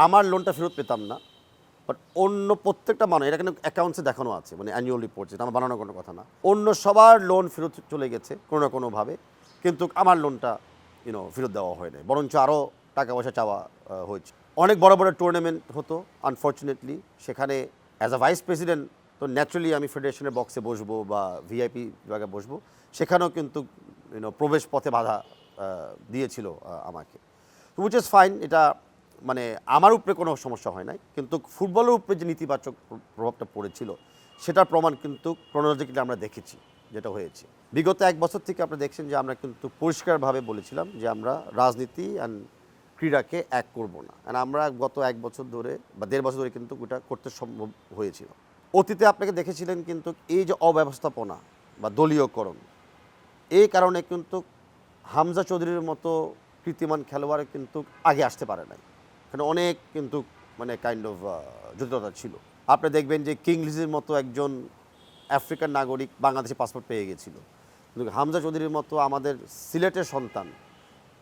আমার লোনটা ফেরত পেতাম না, বাট অন্য প্রত্যেকটা মানুষ, এটা কিন্তু অ্যাকাউন্টসে দেখানো আছে, মানে অ্যানুয়াল রিপোর্ট, যেটা আমার বানানোর কোনো কথা না। অন্য সবার লোন ফেরত চলে গেছে কোনো না কোনোভাবে, কিন্তু আমার লোনটা ফেরত দেওয়া হয় নাই, বরঞ্চ আরও টাকা পয়সা চাওয়া হয়েছে। অনেক বড় বড় টুর্নামেন্ট হতো আনফর্চুনেটলি, সেখানে অ্যাজ আ ভাইস প্রেসিডেন্ট তো ন্যাচারালি আমি ফেডারেশনের বক্সে বসবো বা ভিআইপি বিভাগে বসবো, সেখানেও কিন্তু প্রবেশ পথে বাধা দিয়েছিল আমাকে, উইচ ইজ ফাইন। এটা মানে আমার উপরে কোনো সমস্যা হয় নাই, কিন্তু ফুটবলের উপরে যে নেতিবাচক প্রভাবটা পড়েছিল সেটার প্রমাণ কিন্তু ক্রোনোলজিক্যালি আমরা দেখেছি যেটা হয়েছে। বিগত এক বছর থেকে আপনি দেখছেন যে আমরা কিন্তু পরিষ্কারভাবে বলেছিলাম যে আমরা রাজনীতি অ্যান্ড ক্রীড়াকে এক করব না, অ্যান্ড আমরা গত এক বছর ধরে বা 1.5 বছর ধরে কিন্তু এটা করতে সম্ভব হয়েছিল। অতীতে আপনাকে দেখেছিলেন কিন্তু এই যে অব্যবস্থাপনা বা দলীয়করণ, এই কারণে কিন্তু হামজা চৌধুরীর মতো কীর্তিমান খেলোয়াড় কিন্তু আগে আসতে পারে নাই। এখানে অনেক কিন্তু মানে কাইন্ড অফ জটিলতা ছিল। আপনি দেখবেন যে কিংলিজের মতো একজন আফ্রিকান নাগরিক বাংলাদেশে পাসপোর্ট পেয়ে গেছিল, কিন্তু হামজা চৌধুরীর মতো আমাদের সিলেটের সন্তান,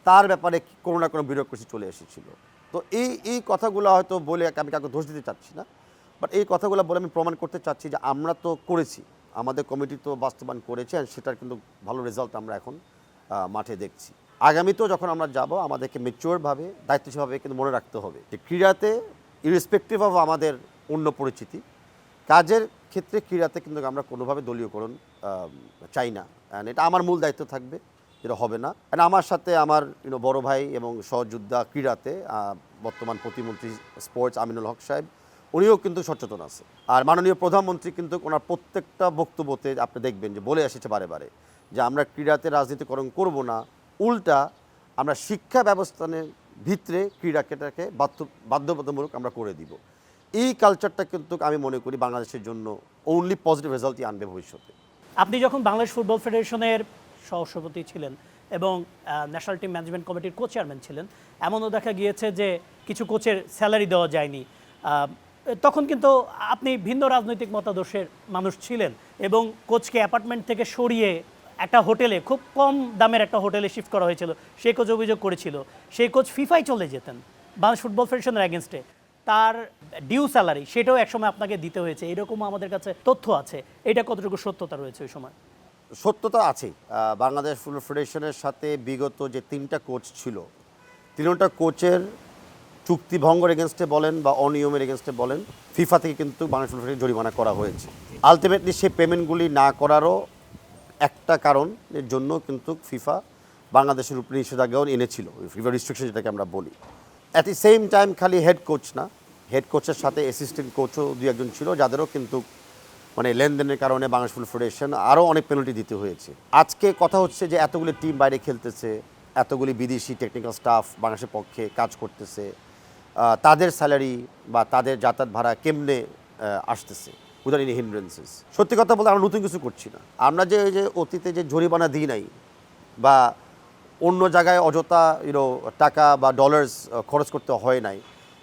তার ব্যাপারে কোনো না কোনো বিরোক্রেসি চলে এসেছিল। তো এই কথাগুলো হয়তো বলে আমি কাউকে দোষ দিতে চাচ্ছি না, বাট এই কথাগুলো বলে আমি প্রমাণ করতে চাচ্ছি যে আমরা তো করেছি, আমাদের কমিটি তো বাস্তবায়ন করেছে, আর সেটার কিন্তু ভালো রেজাল্ট আমরা এখন মাঠে দেখছি। আগামীতেও যখন আমরা যাব আমাদেরকে ম্যাচিওরভাবে, দায়িত্বশীলভাবে কিন্তু মনে রাখতে হবে যে ক্রীড়াতে ইরেসপেক্টিভ অফ আমাদের অন্য পরিচিতি, কাজের ক্ষেত্রে ক্রীড়াতে কিন্তু আমরা কোনোভাবে দলীয়করণ চাই না, অ্যান্ড এটা আমার মূল দায়িত্ব থাকবে, যেটা হবে না। অ্যান্ড আমার সাথে আমার বড় ভাই এবং সহযোদ্ধা ক্রীড়াতে বর্তমান প্রতিমন্ত্রী স্পোর্টস আমিনুল হক সাহেব, উনিও কিন্তু সচেতন আছে। আর মাননীয় প্রধানমন্ত্রী কিন্তু ওনার প্রত্যেকটা বক্তব্যতে আপনি দেখবেন যে বলে এসেছে বারে বারে যে আমরা ক্রীড়াতে রাজনীতিকরণ করব না, উল্টা আমরা শিক্ষা ব্যবস্থানের ভিতরে ক্রীড়াটাকে বাধ্যবাধকতামূলক আমরা করে দিব। এই কালচারটা কিন্তু আমি মনে করি বাংলাদেশের জন্য অনলি পজিটিভ রেজাল্টই আনবে ভবিষ্যতে। আপনি যখন বাংলাদেশ ফুটবল ফেডারেশনের সহসভাপতি ছিলেন এবং ন্যাশনাল টিম ম্যানেজমেন্ট কমিটির কো চেয়ারম্যান ছিলেন, এমনও দেখা গিয়েছে যে কিছু কোচের স্যালারি দেওয়া যায়নি। তখন কিন্তু আপনি ভিন্ন রাজনৈতিক মতাদর্শের মানুষ ছিলেন এবং কোচকে অ্যাপার্টমেন্ট থেকে সরিয়ে একটা হোটেলে, খুব কম দামের একটা হোটেলে শিফট করা হয়েছিল। সেই কোচ অভিযোগ করেছিল সেই কোচ ফিফায় চলে যেতেন বাংলাদেশ ফুটবল ফেডারেশনের অ্যাগেনস্টে, তার ডিউ স্যালারি সেটাও একসময় আপনাকে দিতে হয়েছে, এরকমও আমাদের কাছে তথ্য আছে। এটা কতটুকু সত্যতা রয়েছে ওই সময়? সত্যতা আছেই। বাংলাদেশ ফুটবল ফেডারেশনের সাথে বিগত যে 3টা কোচ ছিল, 3টা কোচের চুক্তি ভঙ্গের এগেনস্টে বলেন বা অনিয়মের এগেনস্টে বলেন, ফিফা থেকে কিন্তু বাংলাদেশ ফুটবল ফেডারেশন জরিমানা করা হয়েছে। আলটিমেটলি সেই পেমেন্টগুলি না করারও একটা কারণের জন্য কিন্তু ফিফা বাংলাদেশের উপরে নিষেধাজ্ঞাও এনেছিল, ফিফা রিস্ট্রিকশন যেটাকে আমরা বলি। অ্যাট দি সেম টাইম খালি হেড কোচ না, হেড কোচের সাথে অ্যাসিস্ট্যান্ট কোচও 2-1 জন ছিল, যাদেরও কিন্তু মানে লেনদেনের কারণে বাংলাদেশ ফুটবল ফেডারেশন আরও অনেক পেনাল্টি দিতে হয়েছে। আজকে কথা হচ্ছে যে এতগুলি টিম বাইরে খেলতেছে, এতগুলি বিদেশি টেকনিক্যাল স্টাফ বাংলাদেশের পক্ষে কাজ করতেছে, তাদের স্যালারি বা তাদের যাতায়াত ভাড়া কেমনে আসতেছে উইদাউট এনি হিন্ড্রেন্সেস। সত্যি কথা বলতে আমরা নতুন কিছু করছি না। আমরা যে অতীতে যে জরিমানা দিই নাই বা অন্য জায়গায় অযথা টাকা বা ডলার্স খরচ করতে হয় নাই,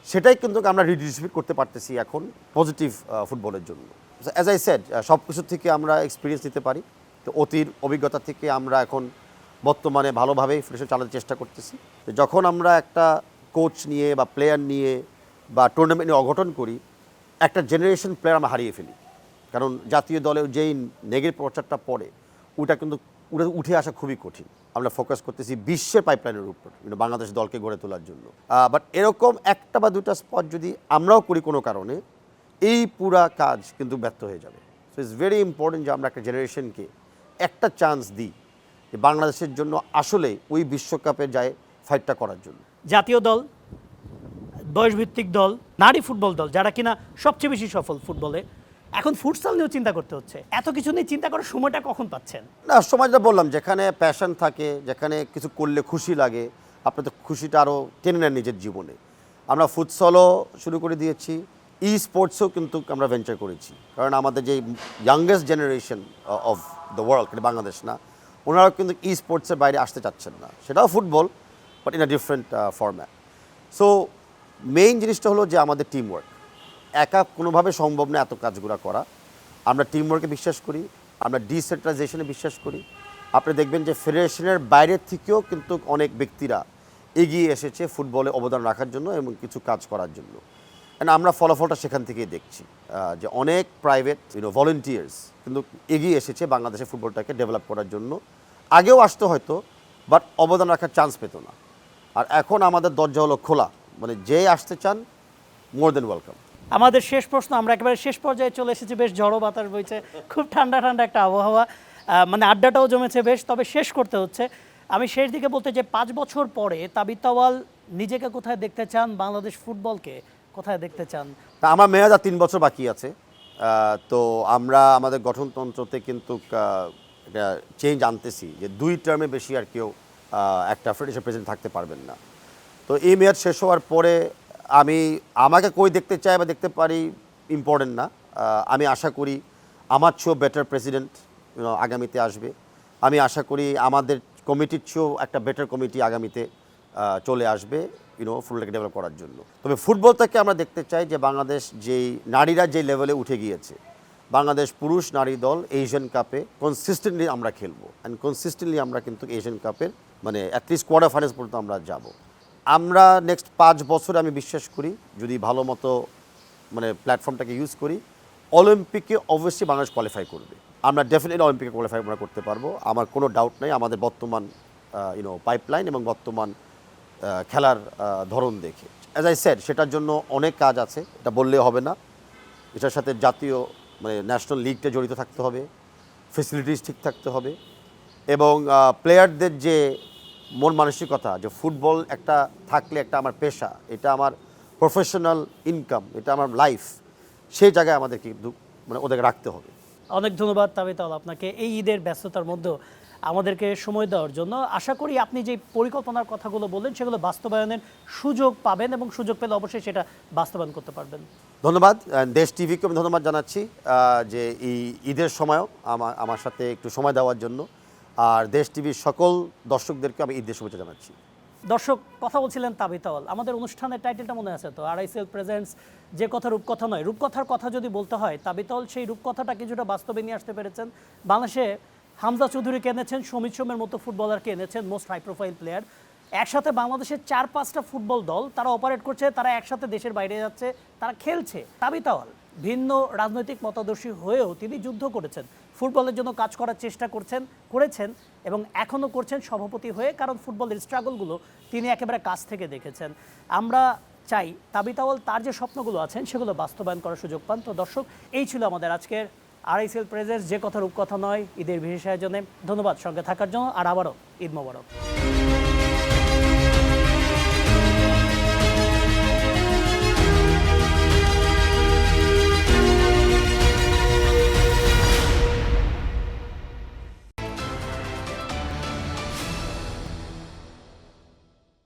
সেটাই কিন্তু আমরা রিডিস্ট্রিবিউট করতে পারতেছি এখন পজিটিভ ফুটবলের জন্য। অ্যাজ আই সেড, সব কিছু থেকে আমরা এক্সপিরিয়েন্স নিতে পারি। তো অতীর অভিজ্ঞতা থেকে আমরা এখন বর্তমানে ভালোভাবেই ফেডারেশন চালাতে চেষ্টা করতেছি। যখন আমরা একটা কোচ নিয়ে বা প্লেয়ার নিয়ে বা টুর্নামেন্ট নিয়ে অঘটন করি, একটা জেনারেশন প্লেয়ার আমরা হারিয়ে ফেলি। কারণ জাতীয় দলে যেই নেগেটিভ প্রচারটা পড়ে ওটা কিন্তু উঠে আসা খুবই কঠিন। আমরা ফোকাস করতেছি বিশ্বের পাইপলাইনের উপর বাংলাদেশ দলকে গড়ে তোলার জন্য। বাট এরকম একটা বা দুটা স্পট যদি আমরাও করি কোনো কারণে, এই পুরা কাজ কিন্তু ব্যর্থ হয়ে যাবে। সো ইটস ভেরি ইম্পর্টেন্ট যে আমরা একটা জেনারেশনকে একটা চান্স দিই যে বাংলাদেশের জন্য আসলে ওই বিশ্বকাপে যায় ফাইটটা করার জন্য। জাতীয় দল, বয়সভিত্তিক দল, নারী ফুটবল দল, যারা কিনা সবচেয়ে বেশি সফল ফুটবলে, এখন ফুটসাল নিয়েও চিন্তা করতে হচ্ছে। এত কিছু নিয়ে চিন্তা করার সময়টা কখন পাচ্ছেন? না, সময়টা বললাম, যেখানে প্যাশন থাকে, যেখানে কিছু করলে খুশি লাগে, আপনি তো খুশিটা আরও টেনে নেন নিজের জীবনে। আমরা ফুটসলও শুরু করে দিয়েছি, ই স্পোর্টসও কিন্তু আমরা ভেঞ্চার করেছি। কারণ আমাদের যে youngest generation of the world, Bangladesh না, ওনারাও কিন্তু ই স্পোর্টসের বাইরে আসতে চাচ্ছেন না। সেটাও football, but in a different format. So main জিনিসটা হলো যে আমাদের টিম ওয়ার্ক। একা কোনোভাবে সম্ভব না এত কাজগুলো করা। আমরা টিম ওয়ার্কে বিশ্বাস করি, আমরা ডিসেন্ট্রালাইজেশনে বিশ্বাস করি। আপনি দেখবেন যে ফেডারেশনের বাইরের থেকেও কিন্তু অনেক ব্যক্তিরা এগিয়ে এসেছে ফুটবলে অবদান রাখার জন্য এবং কিছু কাজ করার জন্য। অ্যান্ড আমরা ফলাফলটা সেখান থেকেই দেখছি যে অনেক প্রাইভেট ভলেন্টিয়ার্স কিন্তু এগিয়ে এসেছে বাংলাদেশের ফুটবলটাকে ডেভেলপ করার জন্য। আগেও আসতো হয়তো, বাট অবদান রাখার চান্স পেত না। আর এখন আমাদের দরজা হলো খোলা, মানে যে আসতে চান মোর দেন ওয়েলকাম। আমাদের শেষ প্রশ্ন, আমরা একেবারে শেষ পর্যায়ে চলে এসেছি। বেশ ঝড়ো বাতাস বইছে, খুব ঠান্ডা ঠান্ডা একটা আবহাওয়া, মানে আড্ডাটাও জমেছে বেশ, তবে শেষ করতে হচ্ছে। আমি শেষ দিকে বলতে যে 5 বছর পরে তাবিথ তাওয়াল নিজেকে কোথায় দেখতে চান, বাংলাদেশ ফুটবলকে কোথায় দেখতে চান? তা আমার মেয়াদ আর 3 বছর বাকি আছে। তো আমরা আমাদের গঠনতন্ত্রতে কিন্তু একটা চেঞ্জ আনতেছি যে 2 টার্মে বেশি আর কেউ একটা ফেডারেশন প্রেসিডেন্ট থাকতে পারবেন না। তো এই মেয়াদ শেষ হওয়ার পরে আমাকে কই দেখতে চাই বা দেখতে পারি ইম্পর্টেন্ট না। আমি আশা করি আমার চেয়েও বেটার প্রেসিডেন্ট আগামীতে আসবে। আমি আশা করি আমাদের কমিটির চেয়েও একটা বেটার কমিটি আগামীতে চলে আসবে ফুটবলটাকে ডেভেলপ করার জন্য। তবে ফুটবলটাকে আমরা দেখতে চাই যে বাংলাদেশ যেই নারীরা যে লেভেলে উঠে গিয়েছে, বাংলাদেশ পুরুষ নারী দল এশিয়ান কাপে কনসিস্টেন্টলি আমরা খেলবো। অ্যান্ড কনসিস্টেন্টলি আমরা কিন্তু এশিয়ান কাপের মানে অ্যাটলিস্ট কোয়ার্টার ফাইনালস পর্যন্ত আমরা যাব। আমরা নেক্সট 5 বছরে আমি বিশ্বাস করি যদি ভালো মতো মানে প্ল্যাটফর্মটাকে ইউজ করি, অলিম্পিকে অবশ্যই বাংলাদেশ কোয়ালিফাই করবে। আমরা ডেফিনেটলি অলিম্পিকে কোয়ালিফাই আমরা করতে পারবো, আমার কোনো ডাউট নেই। আমাদের বর্তমান পাইপলাইন এবং বর্তমান খেলার ধরন দেখে, অ্যাজ আই সেড, সেটার জন্য অনেক কাজ আছে, এটা বললে হবে না। এটার সাথে জাতীয় মানে ন্যাশনাল লিগটা জড়িত থাকতে হবে, ফেসিলিটিস ঠিক থাকতে হবে, এবং প্লেয়ারদের যে মন মানসিকতা যে ফুটবল একটা থাকলে একটা আমার পেশা, এটা আমার প্রফেশনাল ইনকাম, এটা আমার লাইফ, সেই জায়গায় আমাদেরকে মানে ওদেরকে রাখতে হবে। অনেক ধন্যবাদ তাবিথ তাওয়াল আপনাকে এই ঈদের ব্যস্ততার মধ্যে আমাদেরকে সময় দেওয়ার জন্য। আশা করি আপনি যে পরিকল্পনার কথাগুলো বললেন সেগুলো বাস্তবায়নের সুযোগ পাবেন এবং সুযোগ পেলে অবশ্যই সেটা বাস্তবায়ন করতে পারবেন। ধন্যবাদ। দেশ টিভিকে আমি ধন্যবাদ জানাচ্ছি যে এই ঈদের সময়ও আমার সাথে একটু সময় দেওয়ার জন্য। আর দেশ টিভির সকল দর্শকদেরকে আমি ঈদের শুভেচ্ছা জানাচ্ছি। দর্শক, কথা বলছিলেন তাবিথ তাওয়াল। আমাদের অনুষ্ঠানের টাইটেলটা মনে আছে তো, আরআইসিএল প্রেজেন্টস যে কথা রূপকথা নয়। রূপকথার কথা যদি বলতে হয়, তাবিথ তাওয়াল সেই রূপকথাটা কিছুটা বাস্তবে নিয়ে আসতে পেরেছেন। বাংলাদেশে হামজা চৌধুরীকে এনেছেন, সমিত সোমের মতো ফুটবলারকে এনেছেন, মোস্ট হাই প্রোফাইল প্লেয়ার। একসাথে বাংলাদেশের 4-5টা ফুটবল দল তারা অপারেট করছে, তারা একসাথে দেশের বাইরে যাচ্ছে, তারা খেলছে। তাবিথ তাওয়াল ভিন্ন রাজনৈতিক মতাদর্শী হয়েও তিনি যুদ্ধ করেছেন, ফুটবলের জন্য কাজ করার চেষ্টা করেছেন এবং এখনও করছেন সভাপতি হয়ে, কারণ ফুটবলের স্ট্রাগলগুলো তিনি একেবারে কাছ থেকে দেখেছেন। আমরা চাই তাবিথ তাওয়াল তার যে স্বপ্নগুলো আছেন সেগুলো বাস্তবায়ন করার সুযোগ পান। তো দর্শক, এই ছিল আমাদের আজকের আরআইসিএল প্রেজেন্টস যে কথা রূপকথা নয় ঈদের বিশেষ আয়োজনে। ধন্যবাদ সঙ্গে থাকার জন্য, আর আবারও ঈদ মোবারক।